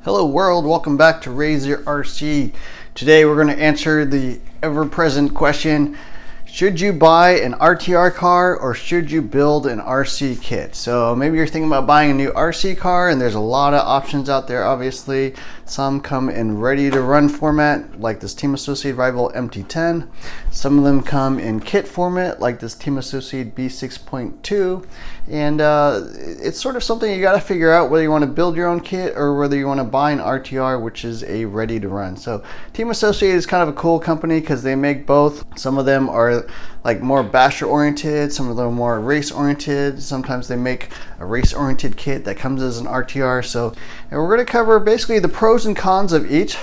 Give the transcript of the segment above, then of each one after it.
Hello world, welcome back to Raise Your RC. Today we're going to answer the ever-present question, should you buy an RTR car or should you build an RC kit? So maybe you're thinking about buying a new RC car, and there's a lot of options out there obviously. Some come in ready to run format like this Team Associated Rival MT10. Some of them come in kit format like this Team Associated B6.2. And it's sort of something you got to figure out whether you want to build your own kit or whether you want to buy an RTR, which is a ready to run. So Team Associated is kind of a cool company because they make both. Some of them are like more basher oriented, some of them are more race oriented. Sometimes they make a race oriented kit that comes as an RTR. So, and we're going to cover basically the pros and cons of each.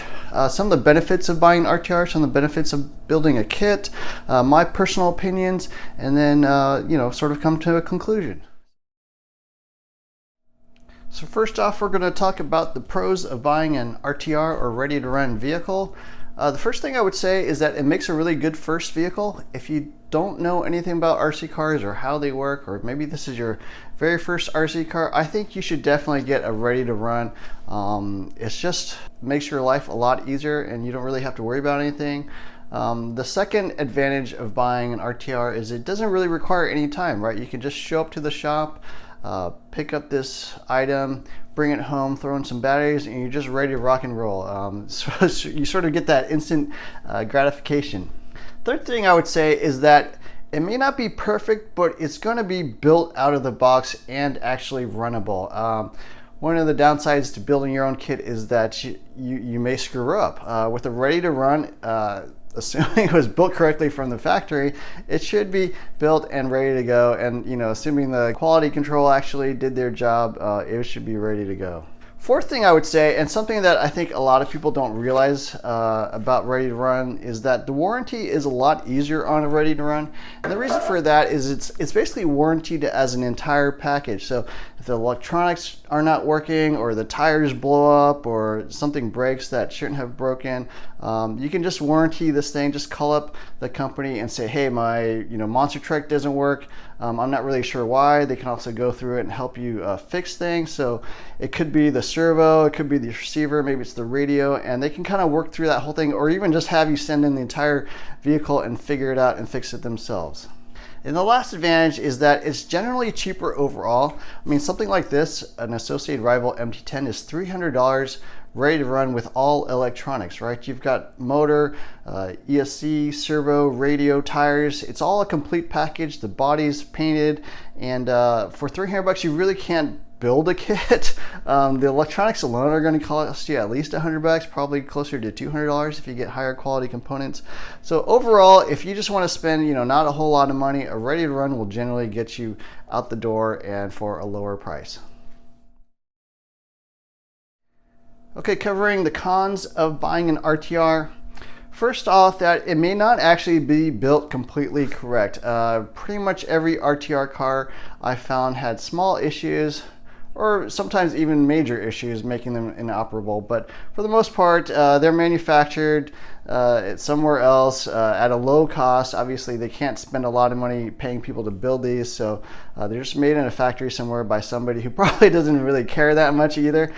Some of the benefits of buying RTR, some of the benefits of building a kit, my personal opinions, and then sort of come to a conclusion. So first off, we're going to talk about the pros of buying an RTR or ready to run vehicle. The first thing I would say is that it makes a really good first vehicle. If you don't know anything about RC cars or how they work, or maybe this is your very first RC car, I think you should definitely get a ready to run. It just makes your life a lot easier and you don't really have to worry about anything. The second advantage of buying an RTR is it doesn't really require any time, right? You can just show up to the shop, pick up this item, bring it home, throw in some batteries, and you're just ready to rock and roll. So you sort of get that instant gratification. Third thing I would say is that it may not be perfect, but it's going to be built out of the box and actually runnable. One of the downsides to building your own kit is that you may screw up. With a ready to run, assuming it was built correctly from the factory, it should be built and ready to go. And assuming the quality control actually did their job, it should be ready to go. Fourth thing I would say, and something that I think a lot of people don't realize about ready to run, is that the warranty is a lot easier on a ready to run. And the reason for that is it's basically warranted as an entire package. So if the electronics are not working, or the tires blow up, or something breaks that shouldn't have broken, you can just warranty this thing. Just call up the company and say, hey, my monster truck doesn't work. I'm not really sure why. They can also go through it and help you fix things. So it could be the servo, it could be the receiver, maybe it's the radio, and they can kind of work through that whole thing, or even just have you send in the entire vehicle and figure it out and fix it themselves. And the last advantage is that it's generally cheaper overall. I mean, something like this, an Associated Rival MT10 is $300 ready to run with all electronics, right? You've got motor, ESC, servo, radio, tires. It's all a complete package. The body's painted, and for $300 you really can't build a kit. The electronics alone are going to cost you at least $100, probably closer to $200 if you get higher quality components. So overall, if you just want to spend not a whole lot of money, a ready to run will generally get you out the door and for a lower price. Okay, covering the cons of buying an RTR. First off, that it may not actually be built completely correct. Pretty much every RTR car I found had small issues, or sometimes even major issues, making them inoperable. But for the most part, they're manufactured somewhere else at a low cost. Obviously, they can't spend a lot of money paying people to build these, so they're just made in a factory somewhere by somebody who probably doesn't really care that much either.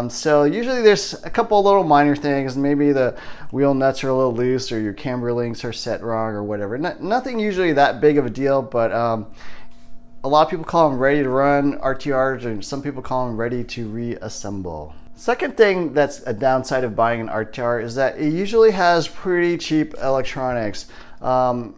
So usually there's a couple little minor things. Maybe the wheel nuts are a little loose, or your camber links are set wrong, or whatever. Nothing usually that big of a deal, but a lot of people call them ready to run RTRs, and some people call them ready to reassemble. Second thing that's a downside of buying an RTR is that it usually has pretty cheap electronics. The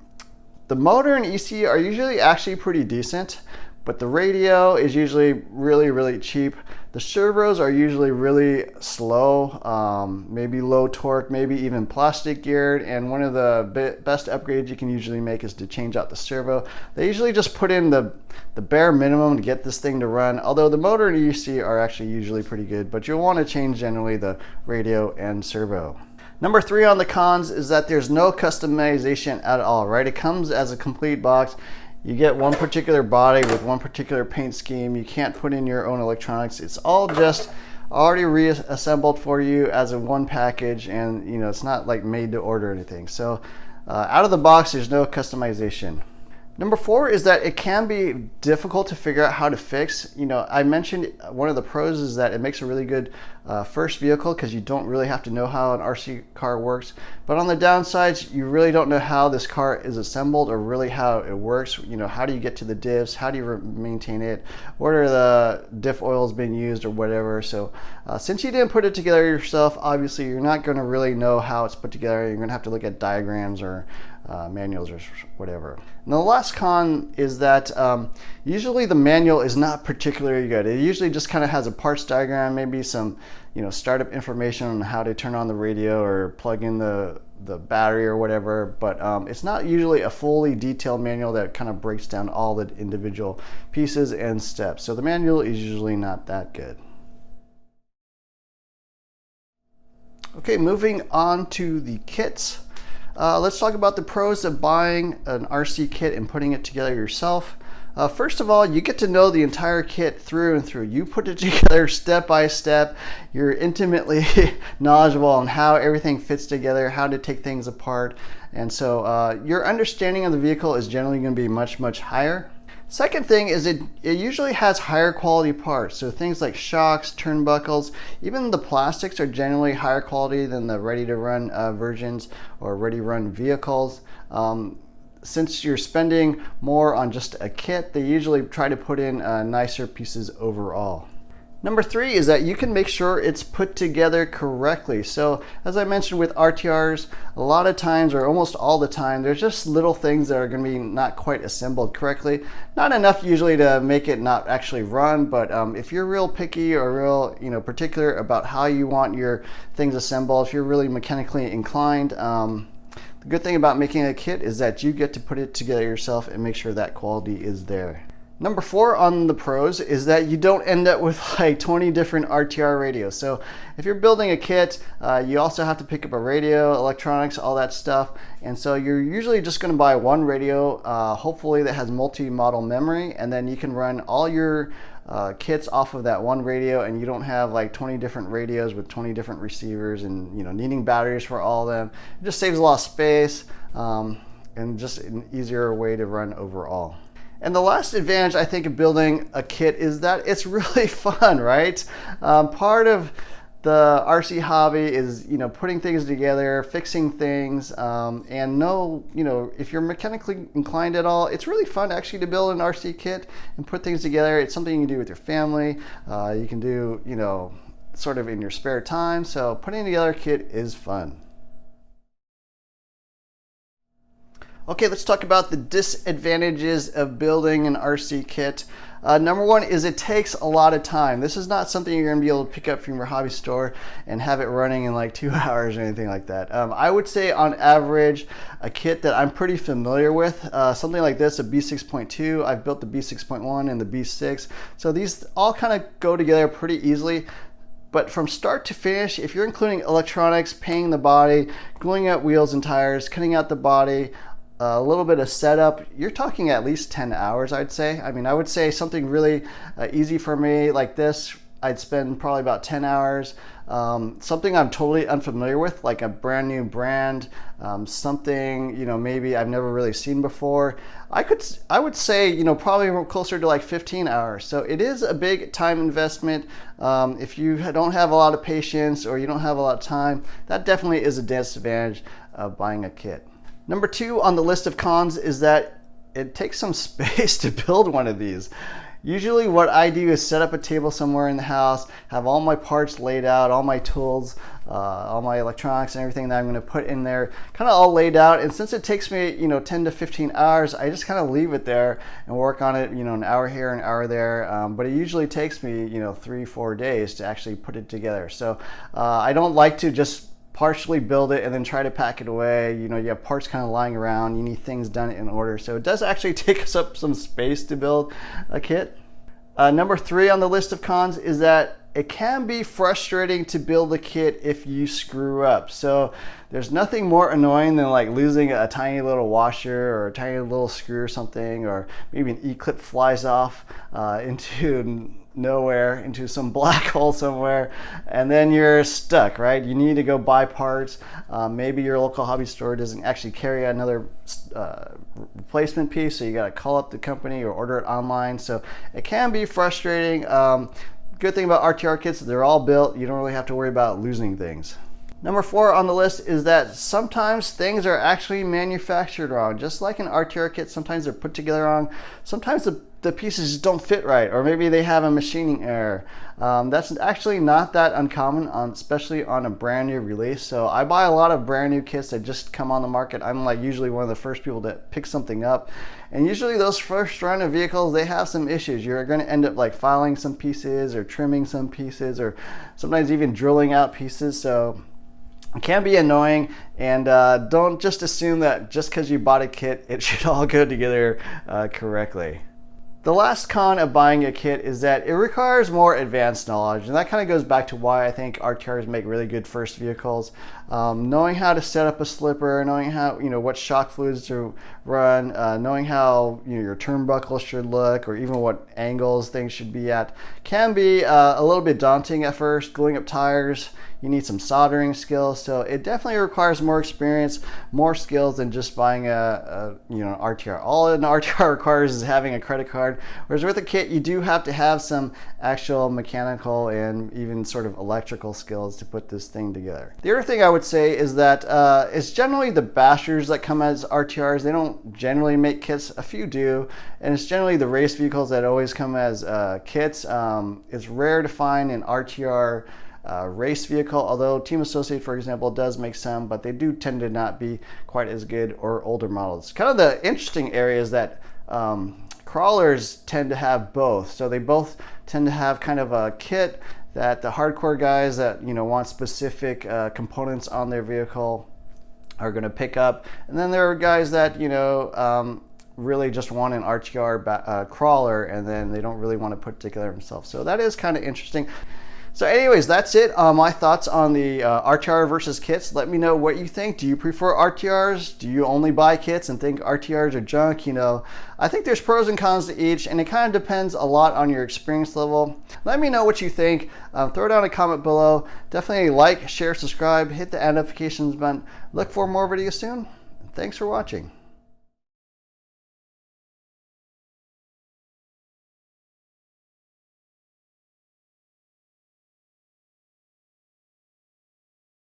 motor and ECU are usually actually pretty decent, but the radio is usually really, really cheap. The servos are usually really slow, maybe low torque, maybe even plastic geared, and one of the best upgrades you can usually make is to change out the servo. They usually just put in the bare minimum to get this thing to run, although the motor and ECU are actually usually pretty good, but you'll want to change generally the radio and servo. Number 3 on the cons is that there's no customization at all, right? It comes as a complete box. You get one particular body with one particular paint scheme. You can't put in your own electronics. It's all just already reassembled for you as a one package, and it's not like made to order or anything. So out of the box, there's no customization. Number 4 is that it can be difficult to figure out how to fix. I mentioned one of the pros is that it makes a really good first vehicle because you don't really have to know how an RC car works. But on the downsides, you really don't know how this car is assembled or really how it works. How do you get to the diffs? How do you maintain it? What are the diff oils being used or whatever? So since you didn't put it together yourself, obviously you're not going to really know how it's put together. You're going to have to look at diagrams or manuals or whatever. And the last con is that usually the manual is not particularly good. It usually just kind of has a parts diagram, maybe some startup information on how to turn on the radio or plug in the battery or whatever, but it's not usually a fully detailed manual that kind of breaks down all the individual pieces and steps. So the manual is usually not that good. Okay, moving on to the kits. Let's talk about the pros of buying an RC kit and putting it together yourself. First of all, you get to know the entire kit through and through. You put it together step by step. You're intimately knowledgeable on how everything fits together, how to take things apart. And so your understanding of the vehicle is generally going to be much, much higher. Second thing is it usually has higher quality parts. So things like shocks, turnbuckles, even the plastics are generally higher quality than the ready-to-run versions or ready-to-run vehicles. Since you're spending more on just a kit, they usually try to put in nicer pieces overall. Number 3 is that you can make sure it's put together correctly. So as I mentioned with RTRs, a lot of times or almost all the time, there's just little things that are going to be not quite assembled correctly. Not enough usually to make it not actually run, but if you're real picky or real particular about how you want your things assembled, if you're really mechanically inclined, the good thing about making a kit is that you get to put it together yourself and make sure that quality is there. Number 4 on the pros is that you don't end up with like 20 different RTR radios. So if you're building a kit, you also have to pick up a radio, electronics, all that stuff. And so you're usually just going to buy one radio, hopefully that has multi-model memory, and then you can run all your kits off of that one radio, and you don't have like 20 different radios with 20 different receivers and needing batteries for all of them. It just saves a lot of space and just an easier way to run overall. And the last advantage I think of building a kit is that it's really fun, right? Part of the RC hobby is putting things together, fixing things, and if you're mechanically inclined at all, it's really fun actually to build an RC kit and put things together. It's something you can do with your family. You can do sort of in your spare time. So putting together a kit is fun. Okay, let's talk about the disadvantages of building an RC kit. Number 1 is it takes a lot of time. This is not something you're going to be able to pick up from your hobby store and have it running in like 2 hours or anything like that. I would say on average, a kit that I'm pretty familiar with, something like this, a B6.2, I've built the B6.1 and the B6. So these all kind of go together pretty easily. But from start to finish, if you're including electronics, painting the body, gluing out wheels and tires, cutting out the body, a little bit of setup, you're talking at least 10 hours, I'd say. I mean, I would say something really easy for me like this, I'd spend probably about 10 hours. Something I'm totally unfamiliar with, like a brand new brand, something, maybe I've never really seen before, I would say, probably closer to like 15 hours. So it is a big time investment. If you don't have a lot of patience or you don't have a lot of time, that definitely is a disadvantage of buying a kit. Number 2 on the list of cons is that it takes some space to build one of these. Usually what I do is set up a table somewhere in the house, have all my parts laid out, all my tools, all my electronics and everything that I'm going to put in there kind of all laid out. And since it takes me 10 to 15 hours, I just kind of leave it there and work on it an hour here, an hour there. But it usually takes me 3-4 days to actually put it together. So I don't like to just partially build it and then try to pack it away. You have parts kind of lying around, you need things done in order. So it does actually take us up some space to build a kit. Number 3 on the list of cons is that it can be frustrating to build a kit if you screw up. So there's nothing more annoying than like losing a tiny little washer or a tiny little screw or something, or maybe an E-clip flies off into nowhere into some black hole somewhere, and then you're stuck, right? You need to go buy parts. Maybe your local hobby store doesn't actually carry another replacement piece, so you got to call up the company or order it online. So it can be frustrating. Good thing about RTR kits, they're all built. You don't really have to worry about losing things. Number 4 on the list is that sometimes things are actually manufactured wrong. Just like an RTR kit, sometimes they're put together wrong. Sometimes the pieces just don't fit right, or maybe they have a machining error. That's actually not that uncommon, especially on a brand new release. So I buy a lot of brand new kits that just come on the market. I'm like usually one of the first people to pick something up. And usually those first run of vehicles, they have some issues. You're going to end up like filing some pieces or trimming some pieces, or sometimes even drilling out pieces. So it can be annoying, and don't just assume that just because you bought a kit, it should all go together correctly. The last con of buying a kit is that it requires more advanced knowledge, and that kind of goes back to why I think RTRs make really good first vehicles. Knowing how to set up a slipper, knowing how, what shock fluids to run, knowing how your turnbuckle should look, or even what angles things should be at, can be a little bit daunting at first. Gluing up tires, you need some soldering skills, so it definitely requires more experience, more skills than just buying an RTR. All an RTR requires is having a credit card, whereas with a kit you do have to have some actual mechanical and even sort of electrical skills to put this thing together. The other thing I would say is that it's generally the bashers that come as RTRs. They don't generally make kits. A few do, and it's generally the race vehicles that always come as kits. It's rare to find an RTR race vehicle, although Team Associate, for example, does make some, but they do tend to not be quite as good, or older models. Kind of the interesting area is that crawlers tend to have both. So they both tend to have kind of a kit that the hardcore guys that want specific components on their vehicle are going to pick up, and then there are guys that really just want an RTR crawler, and then they don't really want to put it together themselves. So that is kind of interesting. So anyways, that's it. My thoughts on the RTR versus kits. Let me know what you think. Do you prefer RTRs? Do you only buy kits and think RTRs are junk? I think there's pros and cons to each, and it kind of depends a lot on your experience level. Let me know what you think. Throw down a comment below. Definitely like, share, subscribe, hit the notifications button. Look for more videos soon. Thanks for watching.